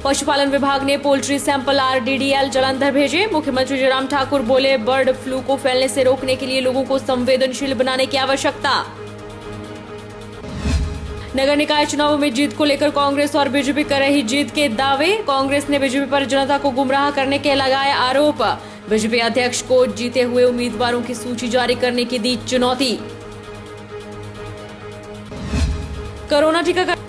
पशुपालन विभाग ने पोल्ट्री सैंपल RDDL जालंधर भेजे। मुख्यमंत्री जयराम ठाकुर बोले, बर्ड फ्लू को फैलने से रोकने के लिए लोगों को संवेदनशील बनाने की आवश्यकता। नगर निकाय चुनावों में जीत को लेकर कांग्रेस और बीजेपी कर रही जीत के दावे। कांग्रेस ने बीजेपी पर जनता को गुमराह करने के लगाए आरोप। बीजेपी अध्यक्ष को जीते हुए उम्मीदवारों की सूची जारी करने की दी चुनौती।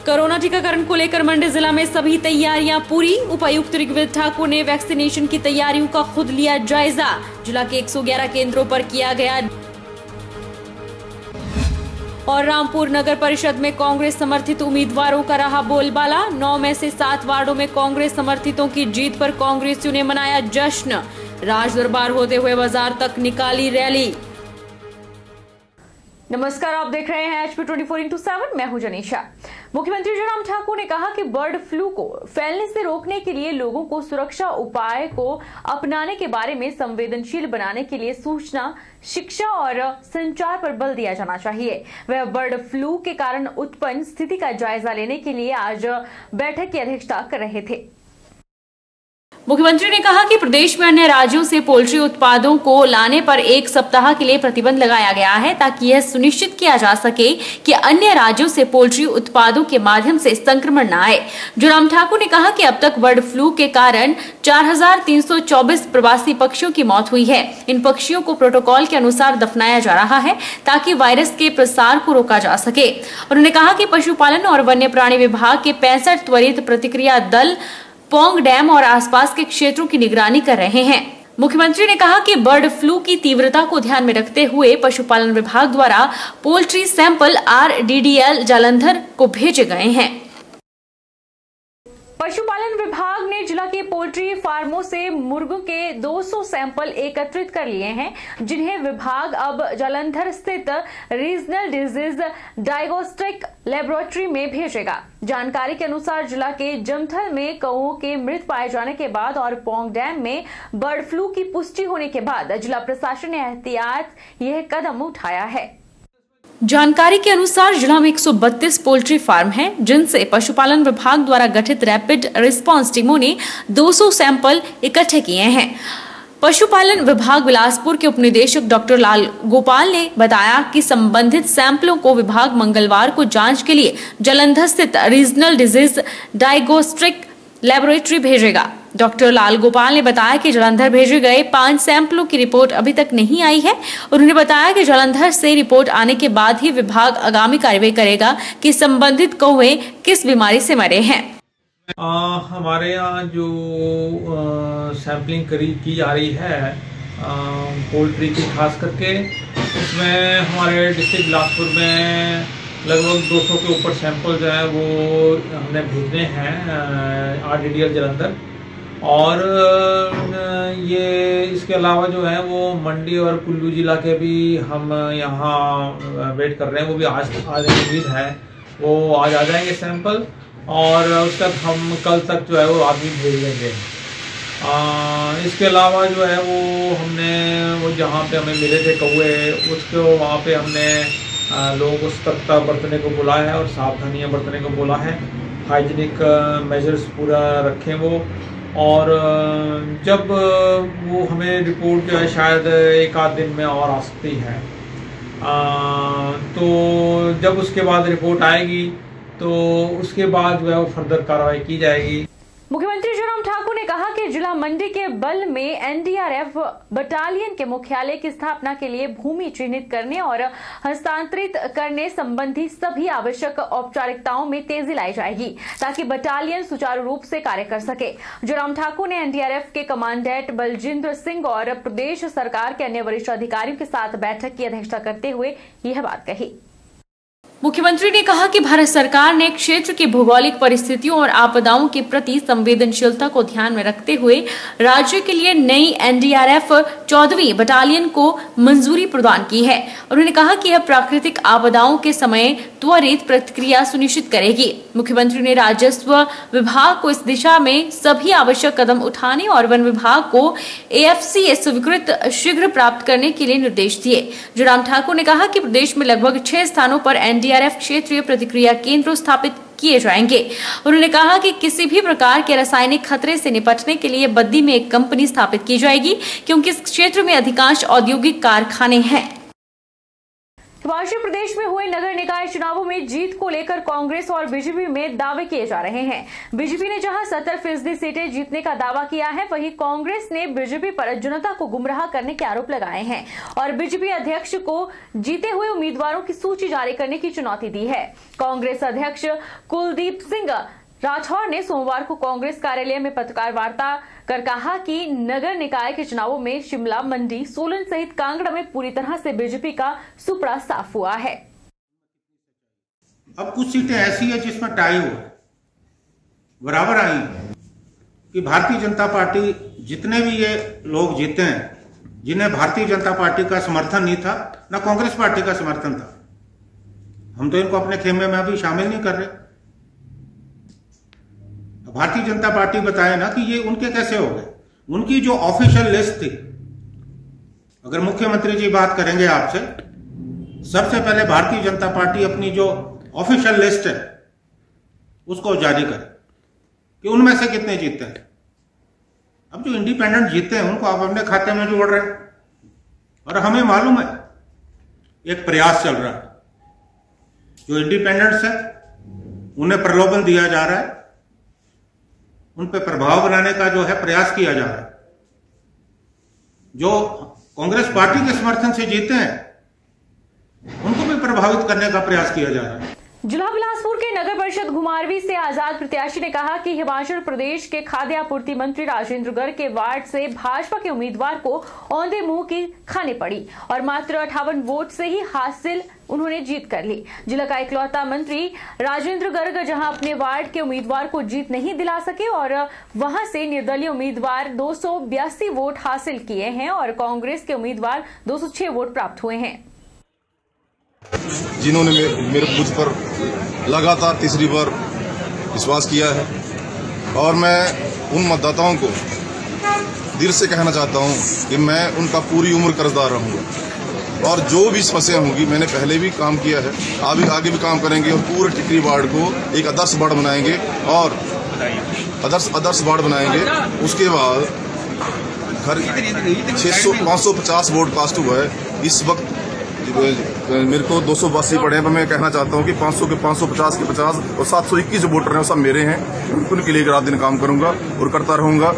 कोरोना टीकाकरण को लेकर मंडी जिला में सभी तैयारियां पूरी। उपायुक्त ऋग्वेद ठाकुर ने वैक्सीनेशन की तैयारियों का खुद लिया जायजा। जिला के 111 केंद्रों पर किया गया। और रामपुर नगर परिषद में कांग्रेस समर्थित उम्मीदवारों का रहा बोलबाला। 9 में से 7 वार्डों में कांग्रेस समर्थितों की जीत पर कांग्रेसियों ने मनाया जश्न। राज दरबार होते हुए बाजार तक निकाली रैली। नमस्कार, आप देख रहे हैं HP 24x7। मैं हूं जनीशा। मुख्यमंत्री जयराम ठाकुर ने कहा कि बर्ड फ्लू को फैलने से रोकने के लिए लोगों को सुरक्षा उपाय को अपनाने के बारे में संवेदनशील बनाने के लिए सूचना, शिक्षा और संचार पर बल दिया जाना चाहिए। वह बर्ड फ्लू के कारण उत्पन्न स्थिति का जायजा लेने के लिए आज बैठक की अध्यक्षता कर रहे थे। मुख्यमंत्री ने कहा कि प्रदेश में अन्य राज्यों से पोल्ट्री उत्पादों को लाने पर 1 सप्ताह के लिए प्रतिबंध लगाया गया है, ताकि यह सुनिश्चित किया जा सके कि अन्य राज्यों से पोल्ट्री उत्पादों के माध्यम से संक्रमण न आए। जयराम ठाकुर ने कहा कि अब तक बर्ड फ्लू के कारण 4324 प्रवासी पक्षियों की मौत हुई है। इन पक्षियों को प्रोटोकॉल के अनुसार दफनाया जा रहा है, ताकि वायरस के प्रसार को रोका जा सके। उन्होंने कहा कि पशुपालन और वन्य प्राणी विभाग के 65 त्वरित प्रतिक्रिया दल पोंग डैम और आसपास के क्षेत्रों की निगरानी कर रहे हैं। मुख्यमंत्री ने कहा कि बर्ड फ्लू की तीव्रता को ध्यान में रखते हुए पशुपालन विभाग द्वारा पोल्ट्री सैंपल RDDL जालंधर को भेजे गए हैं। पशुपालन विभाग ने जिला के पोल्ट्री फार्मों से मुर्गों के 200 सैंपल एकत्रित कर लिए हैं, जिन्हें विभाग अब जालंधर स्थित रीजनल डिजीज डायग्नोस्टिक लेबोरेटरी में भेजेगा। जानकारी के अनुसार जिला के जमथल में कौओं के मृत पाए जाने के बाद और पोंग डैम में बर्ड फ्लू की पुष्टि होने के बाद जिला प्रशासन ने एहतियात यह कदम उठाया है। जानकारी के अनुसार जिला में 132 पोल्ट्री फार्म हैं, जिनसे पशुपालन विभाग द्वारा गठित रैपिड रिस्पांस टीमों ने 200 सैंपल इकट्ठे किए हैं। पशुपालन विभाग बिलासपुर के उपनिदेशक डॉक्टर लाल गोपाल ने बताया कि संबंधित सैंपलों को विभाग मंगलवार को जांच के लिए जालंधर स्थित रीजनल डिजीज डायग्नोस्टिक लेबोरेटरी भेजेगा। डॉक्टर लाल गोपाल ने बताया कि जालंधर भेजे गए 5 सैंपलों की रिपोर्ट अभी तक नहीं आई है। उन्होंने बताया कि जालंधर से रिपोर्ट आने के बाद ही विभाग आगामी कार्रवाई करेगा कि संबंधित कौवे किस बीमारी से मरे हैं। हमारे यहाँ जो सैंपलिंग की जा रही है पोल्ट्री की, खास करके उसमें हमारे डिस्ट्रिक्ट बिलासपुर में लगभग 200 के ऊपर सैंपल जो है वो हमने भेजने हैं RDDL जालंधर। और ये इसके अलावा जो है वो मंडी और कुल्लू जिला के भी हम यहाँ वेट कर रहे हैं। वो भी आज उम्मीद है वो आज आ जाएंगे सैंपल, और उसके बाद हम कल तक जो है वो आदमी भेज देंगे। इसके अलावा जो है वो जहाँ पे हमें मिले थे कौवे, उसको वहाँ पे हमने लोगों को सतर्कता बरतने को बोला है और सावधानियां बरतने को बोला है। हाइजीनिक मेजर्स पूरा रखें वो। और जब वो हमें रिपोर्ट जो है शायद 1-8 दिन में और आ सकती है, तो जब उसके बाद रिपोर्ट आएगी तो उसके बाद जो है वो फर्दर कार्रवाई की जाएगी। मुख्यमंत्री जयराम ठाकुर ने कहा कि जिला मंडी के बल में NDRF बटालियन के मुख्यालय की स्थापना के लिए भूमि चिन्हित करने और हस्तांतरित करने संबंधी सभी आवश्यक औपचारिकताओं में तेजी लाई जाएगी, ताकि बटालियन सुचारू रूप से कार्य कर सके। जयराम ठाकुर ने NDRF के कमांडेंट बलजिंदर सिंह और प्रदेश सरकार के अन्य वरिष्ठ अधिकारियों के साथ बैठक की अध्यक्षता करते हुए यह बात कही। मुख्यमंत्री ने कहा कि भारत सरकार ने क्षेत्र की भौगोलिक परिस्थितियों और आपदाओं के प्रति संवेदनशीलता को ध्यान में रखते हुए राज्य के लिए नई NDRF 14वीं बटालियन को मंजूरी प्रदान की है। उन्होंने कहा कि यह प्राकृतिक आपदाओं के समय त्वरित प्रतिक्रिया सुनिश्चित करेगी। मुख्यमंत्री ने राजस्व विभाग को इस दिशा में सभी आवश्यक कदम उठाने और वन विभाग को AFCA स्वीकृत शीघ्र प्राप्त करने के लिए निर्देश दिए। जयराम ठाकुर ने कहा कि प्रदेश में लगभग 6 स्थानों पर NDRF क्षेत्रीय प्रतिक्रिया केंद्र स्थापित किए जाएंगे। उन्होंने कहा कि किसी भी प्रकार के रासायनिक खतरे से निपटने के लिए बद्दी में एक कंपनी स्थापित की जाएगी, क्योंकि इस क्षेत्र में अधिकांश औद्योगिक कारखाने हैं। हिमाचल प्रदेश में हुए नगर निकाय चुनावों में जीत को लेकर कांग्रेस और बीजेपी में दावे किए जा रहे हैं। बीजेपी ने जहां 70% सीटें जीतने का दावा किया है, वहीं कांग्रेस ने बीजेपी पर जनता को गुमराह करने के आरोप लगाए हैं और बीजेपी अध्यक्ष को जीते हुए उम्मीदवारों की सूची जारी करने की चुनौती दी है। कांग्रेस अध्यक्ष कुलदीप सिंह राठौर ने सोमवार को कांग्रेस कार्यालय में पत्रकार वार्ता कर कहा कि नगर निकाय के चुनावों में शिमला, मंडी, सोलन सहित कांगड़ा में पूरी तरह से बीजेपी का सुपड़ा साफ हुआ है। अब कुछ सीटें ऐसी है जिसमें टाई हुआ बराबर आई कि भारतीय जनता पार्टी जितने भी ये लोग जीते हैं, जिन्हें भारतीय जनता पार्टी का समर्थन नहीं था, ना कांग्रेस पार्टी का समर्थन था, हम तो इनको अपने खेमे में अभी शामिल नहीं कर रहे। भारतीय जनता पार्टी बताए ना कि ये उनके कैसे हो गए। उनकी जो ऑफिशियल लिस्ट थी, अगर मुख्यमंत्री जी बात करेंगे आपसे, सबसे पहले भारतीय जनता पार्टी अपनी जो ऑफिशियल लिस्ट है उसको जारी करे कि उनमें से कितने जीते हैं। अब जो इंडिपेंडेंट जीते हैं उनको आप अपने खाते में जोड़ रहे हैं और हमें मालूम है एक प्रयास चल रहा है। जो इंडिपेंडेंट्स है उन्हें प्रलोभन दिया जा रहा है, उन पर प्रभाव बनाने का जो है प्रयास किया जा रहा है। जो कांग्रेस पार्टी के समर्थन से जीते हैं उनको भी प्रभावित करने का प्रयास किया जा रहा है। जिला बिलासपुर के नगर परिषद घुमारवी से आजाद प्रत्याशी ने कहा कि हिमाचल प्रदेश के खाद्य आपूर्ति मंत्री राजेंद्र गर्ग के वार्ड से भाजपा के उम्मीदवार को औंधे मुंह की खानी पड़ी और मात्र 58 वोट से ही हासिल उन्होंने जीत कर ली। जिला का इकलौता मंत्री राजेंद्र गर्ग जहां अपने वार्ड के उम्मीदवार को जीत नहीं दिला सके और वहां से निर्दलीय उम्मीदवार 282 वोट हासिल किए हैं और कांग्रेस के उम्मीदवार 206 वोट प्राप्त हुए हैं। जिन्होंने मेरे मुझ पर लगातार तीसरी बार विश्वास किया है और मैं उन मतदाताओं को दिल से कहना चाहता हूं कि मैं उनका पूरी उम्र कर्जदार रहूंगा और जो भी समस्या होंगी, मैंने पहले भी काम किया है, आगे भी काम करेंगे और पूरे टिकरी वार्ड को एक आदर्श वार्ड बनाएंगे और आदर्श वार्ड बनाएंगे। उसके बाद घर 550 वोट कास्ट हुआ है। इस वक्त मेरे को 282 पड़े हैं, पर मैं कहना चाहता हूं कि 500 के 550 के 50 और 721 जो वोटर हैं वो सब मेरे हैं। उनके लिए रात दिन काम करूंगा और करता रहूंगा।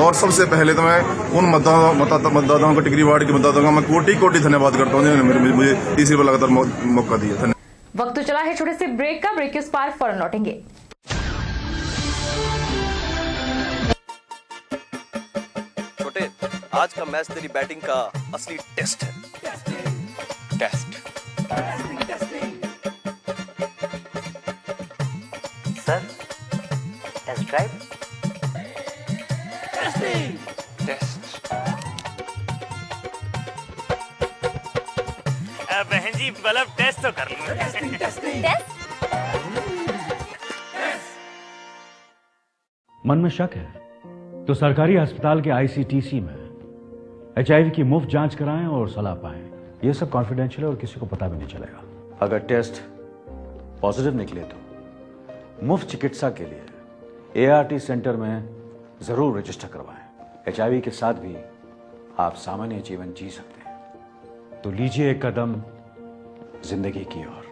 और सबसे पहले तो मैं उन मतदाताओं का, टिकरी वार्ड के मतदाताओं का मैं कोटि धन्यवाद करता हूं जिन्होंने मुझे तीसरी बार लगातार मौका दिया। धन्यवाद। वक्त तो चला है छोटे से ब्रेक का। ब्रेक के पार फौरन लौटेंगे। छोटे, आज का मैच तेरी बैटिंग का असली टेस्ट है। Test sir, test drive. Test बहन जी, मतलब टेस्ट तो कर लो। टेस्ट? मन में शक है तो सरकारी अस्पताल के ICTC में HIV की मुफ्त जांच कराएं और सलाह पाएं। ये सब कॉन्फिडेंशियल है और किसी को पता भी नहीं चलेगा। अगर टेस्ट पॉजिटिव निकले तो मुफ्त चिकित्सा के लिए ART सेंटर में जरूर रजिस्टर करवाएं। HIV के साथ भी आप सामान्य जीवन जी सकते हैं। तो लीजिए एक कदम जिंदगी की ओर।